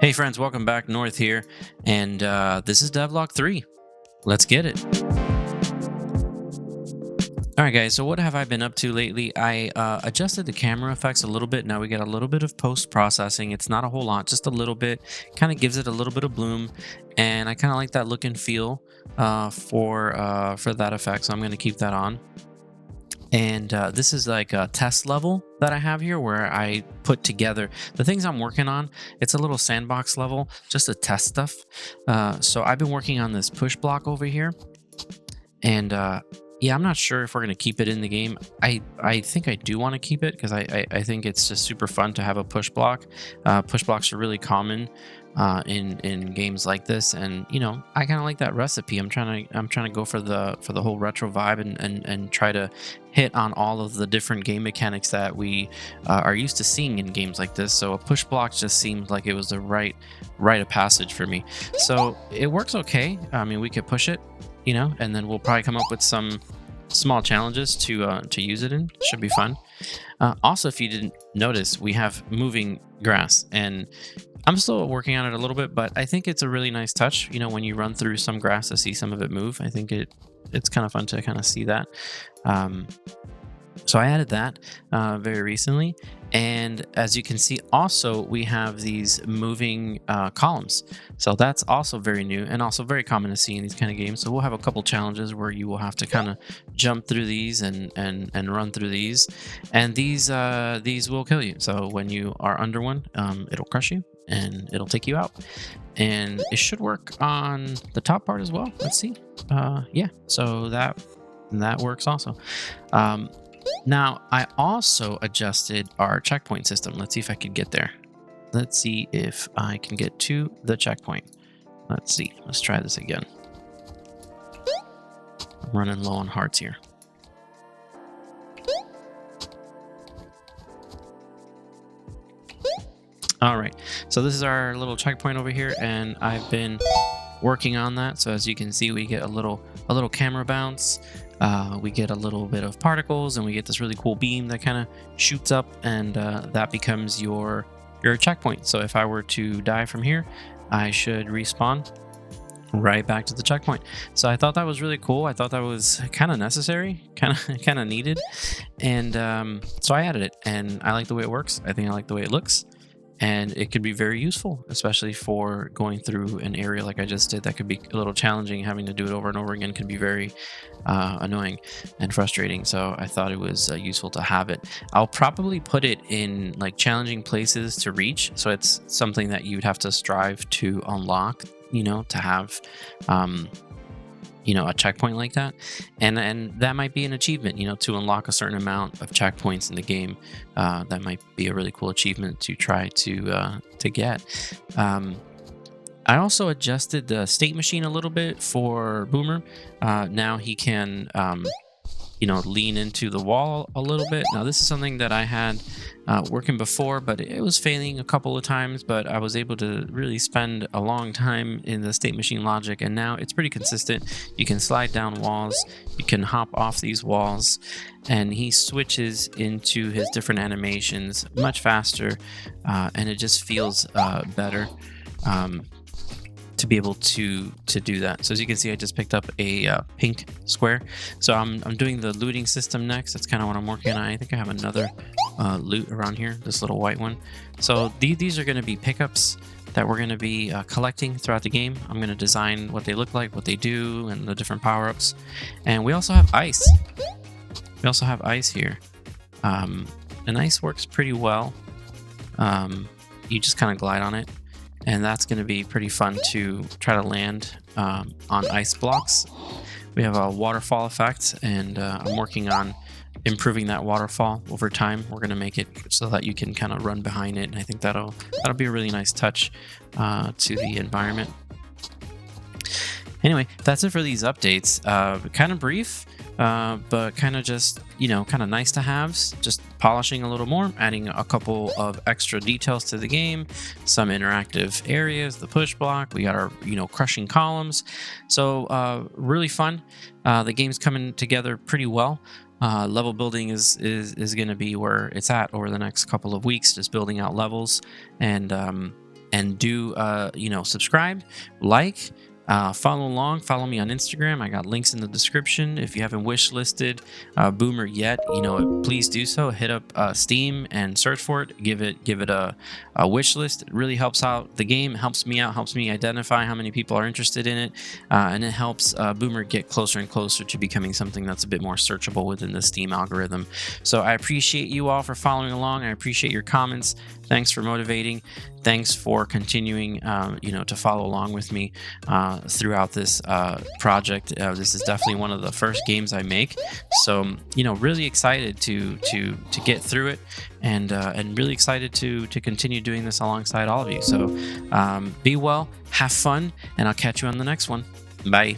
Hey friends, welcome back. North here, and this is Devlog 3. Let's get it. All right, guys, so what have I been up to lately? I adjusted the camera effects a little bit. Now we get a little bit of post-processing. It's not a whole lot, just a little bit. Kind of gives it a little bit of bloom, and I kind of like that look and feel for that effect, so I'm going to keep that on. And this is like a test level that I have here where I put together the things I'm working on. It's a little sandbox level just to test stuff. So I've been working on this push block over here. And yeah, I'm not sure if we're going to keep it in the game. I think I do want to keep it because I think it's just super fun to have a push block. Push blocks are really common in games like this, and I kind of like that recipe. I'm trying to go for the whole retro vibe and try to hit on all of the different game mechanics that we are used to seeing in games like this. So a push block just seemed like it was the right of passage for me. So it works okay. I mean, we could push it, and then we'll probably come up with some small challenges to use it in. Should be fun. Also, if you didn't notice, we have moving grass, and I'm still working on it a little bit, but I think it's a really nice touch. When you run through some grass to see some of it move, I think it's kind of fun to kind of see that. So I added that very recently. And as you can see, also, we have these moving columns. So that's also very new and also very common to see in these kind of games. So we'll have a couple challenges where you will have to kind of jump through these and run through these. And these will kill you. So when you are under one, it'll crush you and it'll take you out. And it should work on the top part as well. Let's see. Yeah, so that works also. Now, I also adjusted our checkpoint system. Let's see if I can get there. Let's see if I can get to the checkpoint. Let's see. Let's try this again. I'm running low on hearts here. All right. So this is our little checkpoint over here, and I've been working on that. So as you can see, we get a little camera bounce. We get a little bit of particles, and we get this really cool beam that kind of shoots up, and that becomes your checkpoint. So if I were to die from here, I should respawn right back to the checkpoint. So I thought that was really cool. I thought that was kind of necessary, kind of needed, and so I added it, and I like the way it works. I think I like the way it looks. And it could be very useful, especially for going through an area like I just did. That could be a little challenging. Having to do it over and over again could be very annoying and frustrating. So I thought it was useful to have it. I'll probably put it in like challenging places to reach. So it's something that you'd have to strive to unlock, to have a checkpoint like that, and that might be an achievement, to unlock a certain amount of checkpoints in the game. That might be a really cool achievement to try to get. I also adjusted the state machine a little bit for Boomer. Now he can lean into the wall a little bit. Now this is something that I had working before, but it was failing a couple of times, but I was able to really spend a long time in the state machine logic, and now it's pretty consistent. You can slide down walls, you can hop off these walls, and he switches into his different animations much faster, and it just feels better to be able to do that. So as you can see, I just picked up a pink square. So I'm doing the looting system next. That's kind of what I'm working on. I think I have another loot around here, this little white one. So these are going to be pickups that we're going to be collecting throughout the game. I'm going to design what they look like, what they do, and the different power-ups. And we also have ice. We also have ice here. And ice works pretty well. You just kind of glide on it. And that's going to be pretty fun to try to land on ice blocks. We have a waterfall effect, and I'm working on improving that waterfall over time. We're going to make it so that you can kind of run behind it, and I think that'll be a really nice touch to the environment. Anyway, that's it for these updates. Kind of brief, but kind of just, kind of nice to haves. Just polishing a little more, adding a couple of extra details to the game, some interactive areas, the push block. We got our, crushing columns. So really fun. The game's coming together pretty well. Level building is going to be where it's at over the next couple of weeks, just building out levels and and do subscribe, like. Follow along. Follow me on Instagram. I got links in the description. If you haven't wish listed Boomer yet, please do so. Hit up Steam and search for it. Give it a wish list. It really helps out the game. Helps me out. Helps me identify how many people are interested in it, and it helps Boomer get closer and closer to becoming something that's a bit more searchable within the Steam algorithm. So I appreciate you all for following along. I appreciate your comments. Thanks for motivating. Thanks for continuing, to follow along with me throughout this project. This is definitely one of the first games I make, so really excited to get through it, and really excited to continue doing this alongside all of you. So be well, have fun, and I'll catch you on the next one. Bye.